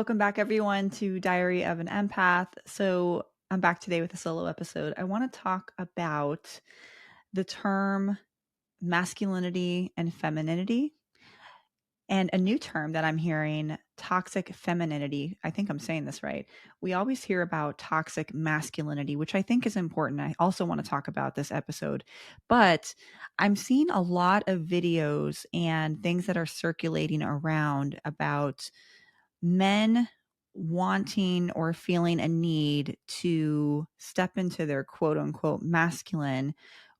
Welcome back, everyone, to Diary of an Empath. So I'm back today with a solo episode. I want to talk about the term masculinity and femininity, and a new term that I'm hearing, toxic femininity. I think I'm saying this right. We always hear about toxic masculinity, which I think is important. I also want to talk about this episode, but I'm seeing a lot of videos and things that are circulating around about men wanting or feeling a need to step into their quote unquote masculine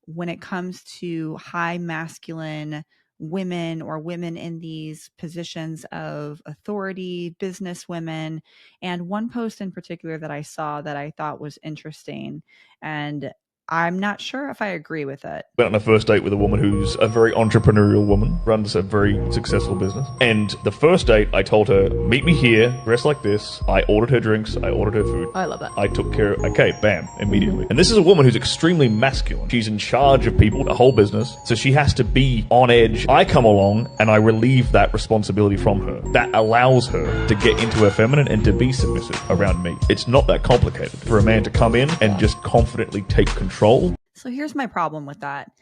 when it comes to high masculine women or women in these positions of authority, business women. And one post in particular that I saw that I thought was interesting, and I'm not sure if I agree with it. Went on a first date with a woman who's a very entrepreneurial woman, runs a very successful business. And the first date, I told her, meet me here, dress like this. I ordered her drinks, I ordered her food. I love that. I took care of, okay, bam, immediately. And this is a woman who's extremely masculine. She's in charge of people, a whole business. So she has to be on edge. I come along and I relieve that responsibility from her. That allows her to get into her feminine and to be submissive around me. It's not that complicated for a man to come in and just confidently take control. So here's my problem with that.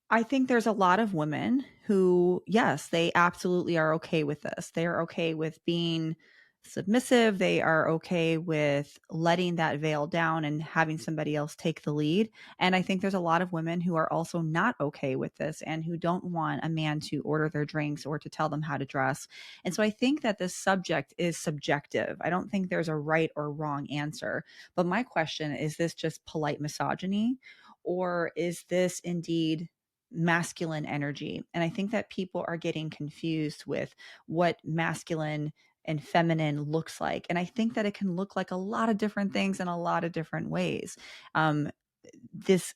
I think there's a lot of women who, yes, they absolutely are okay with this. They are okay with being submissive. They are okay with letting that veil down and having somebody else take the lead. And I think there's a lot of women who are also not okay with this and who don't want a man to order their drinks or to tell them how to dress. And so I think that this subject is subjective. I don't think there's a right or wrong answer. But my question is this just polite misogyny, or is this indeed masculine energy? And I think that people are getting confused with what masculine and feminine looks like. And I think that it can look like a lot of different things in a lot of different ways. This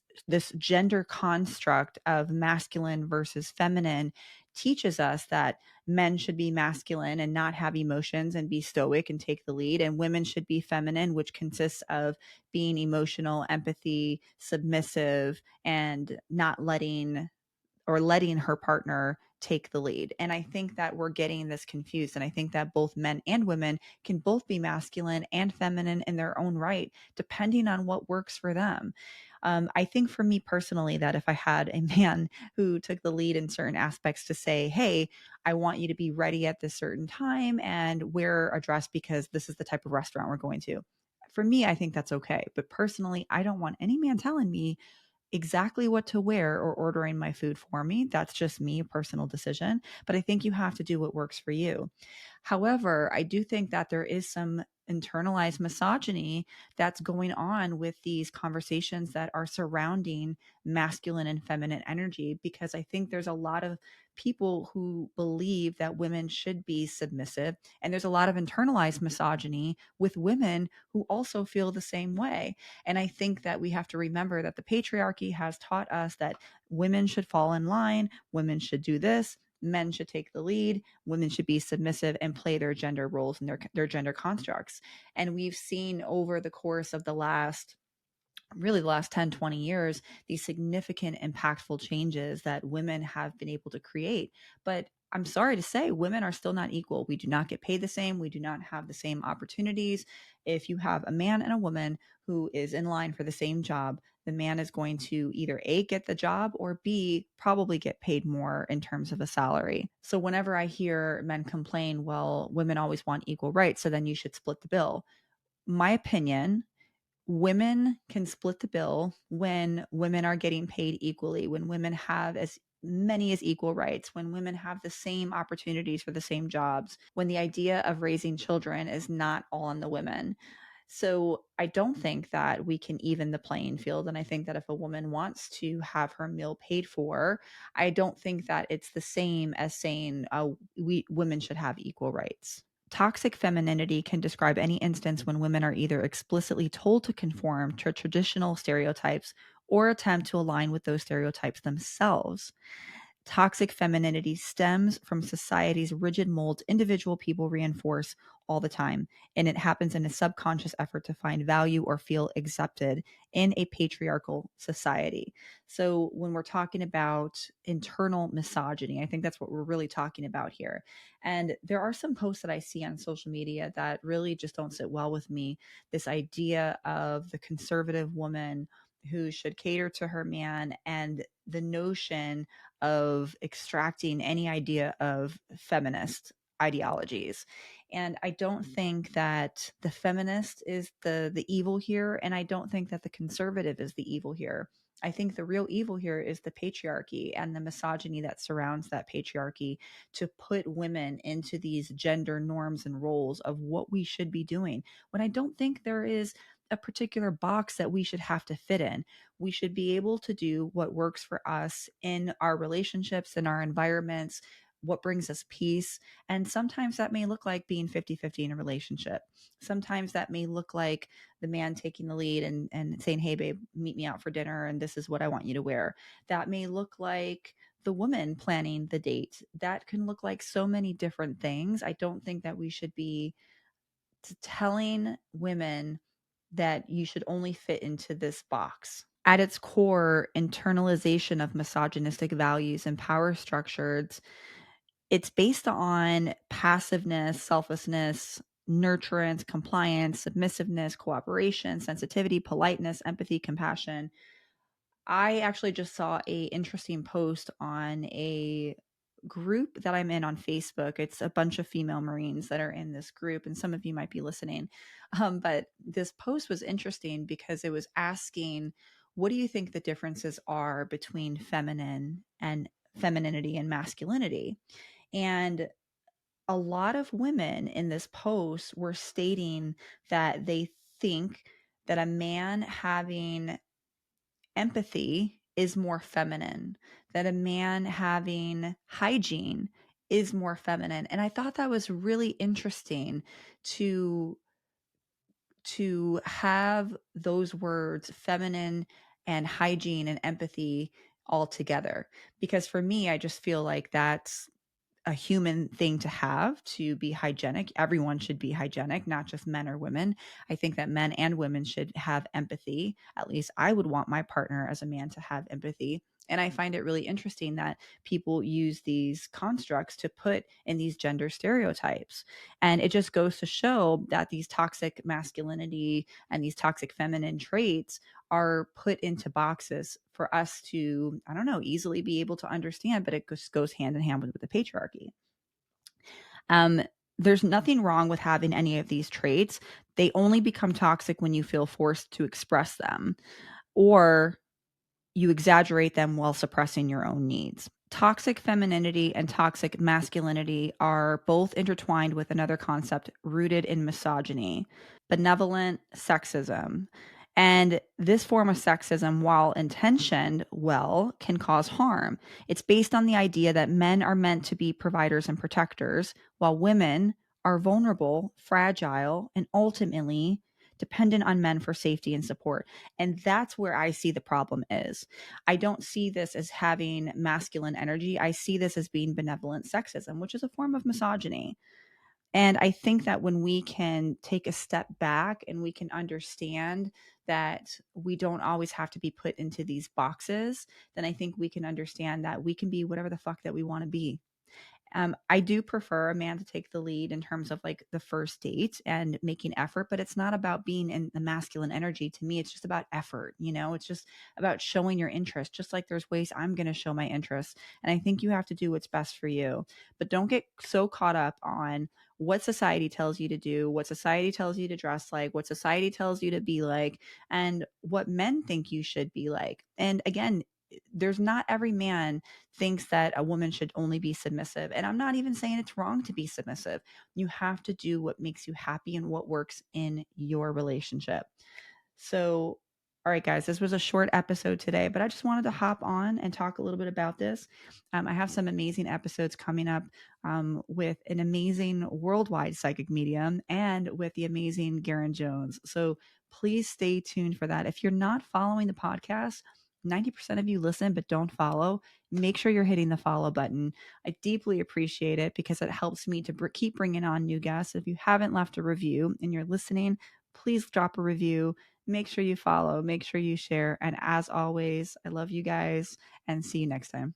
gender construct of masculine versus feminine teaches us that men should be masculine and not have emotions and be stoic and take the lead, and women should be feminine, which consists of being emotional, empathy, submissive, and not letting her partner take the lead. And I think that we're getting this confused. And I think that both men and women can both be masculine and feminine in their own right, depending on what works for them. I think for me personally, that if I had a man who took the lead in certain aspects to say, hey, I want you to be ready at this certain time and wear a dress because this is the type of restaurant we're going to. For me, I think that's okay. But personally, I don't want any man telling me exactly what to wear or ordering my food for me. That's just me, a personal decision. But I think you have to do what works for you. However, I do think that there is some internalized misogyny that's going on with these conversations that are surrounding masculine and feminine energy, because I think there's a lot of people who believe that women should be submissive. And there's a lot of internalized misogyny with women who also feel the same way. And I think that we have to remember that the patriarchy has taught us that women should fall in line, women should do this, men should take the lead, women should be submissive and play their gender roles and their gender constructs. And we've seen over the course of the last 10, 20 years, these significant impactful changes that women have been able to create. But I'm sorry to say, women are still not equal. We do not get paid the same. We do not have the same opportunities. If you have a man and a woman who is in line for the same job, the man is going to either A, get the job, or B, probably get paid more in terms of a salary. So whenever I hear men complain, well, women always want equal rights, so then you should split the bill. My opinion, women can split the bill when women are getting paid equally, when women have as many as equal rights, when women have the same opportunities for the same jobs, when the idea of raising children is not all on the women. So I don't think that we can even the playing field. And I think that if a woman wants to have her meal paid for, I don't think that it's the same as saying women should have equal rights. Toxic femininity can describe any instance when women are either explicitly told to conform to traditional stereotypes or attempt to align with those stereotypes themselves. Toxic femininity stems from society's rigid molds individual people reinforce all the time. And it happens in a subconscious effort to find value or feel accepted in a patriarchal society. So when we're talking about internal misogyny, I think that's what we're really talking about here. And there are some posts that I see on social media that really just don't sit well with me. This idea of the conservative woman who should cater to her man, and the notion of extracting any idea of feminist ideologies. And I don't think that the feminist is the evil here, and I don't think that the conservative is the evil here. I think the real evil here is the patriarchy and the misogyny that surrounds that patriarchy, to put women into these gender norms and roles of what we should be doing, when I don't think there is a particular box that we should have to fit in. We should be able to do what works for us in our relationships, in our environments, what brings us peace. And sometimes that may look like being 50-50 in a relationship. Sometimes that may look like the man taking the lead and saying, hey, babe, meet me out for dinner, and this is what I want you to wear. That may look like the woman planning the date. That can look like so many different things. I don't think that we should be telling women that you should only fit into this box. At its core, internalization of misogynistic values and power structures, it's based on passiveness, selflessness, nurturance, compliance, submissiveness, cooperation, sensitivity, politeness, empathy, compassion. I actually just saw a interesting post on a group that I'm in on Facebook. It's a bunch of female Marines that are in this group, and some of you might be listening. But this post was interesting because it was asking, what do you think the differences are between feminine and femininity and masculinity? And a lot of women in this post were stating that they think that a man having empathy is more feminine, that a man having hygiene is more feminine. And I thought that was really interesting to have those words, feminine and hygiene and empathy, all together. Because for me, I just feel like that's a human thing to have, to be hygienic. Everyone should be hygienic, not just men or women. I think that men and women should have empathy. At least I would want my partner as a man to have empathy. And I find it really interesting that people use these constructs to put in these gender stereotypes. And it just goes to show that these toxic masculinity and these toxic feminine traits are put into boxes for us to, I don't know, easily be able to understand, but it just goes hand in hand with the patriarchy. Um, there's nothing wrong with having any of these traits. They only become toxic when you feel forced to express them, or you exaggerate them while suppressing your own needs. Toxic femininity and toxic masculinity are both intertwined with another concept rooted in misogyny, benevolent sexism. And this form of sexism, while intentioned well, can cause harm. It's based on the idea that men are meant to be providers and protectors, while women are vulnerable, fragile, and ultimately dependent on men for safety and support. And that's where I see the problem is. I don't see this as having masculine energy. I see this as being benevolent sexism, which is a form of misogyny. And I think that when we can take a step back and we can understand that we don't always have to be put into these boxes, then I think we can understand that we can be whatever the fuck that we want to be. I do prefer a man to take the lead in terms of like the first date and making effort, but it's not about being in the masculine energy. To me, it's just about effort. It's just about showing your interest, just like there's ways I'm going to show my interest. And I think you have to do what's best for you, but don't get so caught up on what society tells you to do, what society tells you to dress like, what society tells you to be like, and what men think you should be like. And again, there's not every man thinks that a woman should only be submissive. And I'm not even saying it's wrong to be submissive. You have to do what makes you happy and what works in your relationship. So, all right, guys, this was a short episode today, but I just wanted to hop on and talk a little bit about this. I have some amazing episodes coming up with an amazing worldwide psychic medium and with the amazing Garen Jones. So please stay tuned for that. If you're not following the podcast, 90% of you listen but don't follow, make sure you're hitting the follow button. I deeply appreciate it because it helps me to keep bringing on new guests. If you haven't left a review and you're listening, please drop a review. Make sure you follow, make sure you share. And as always, I love you guys and see you next time.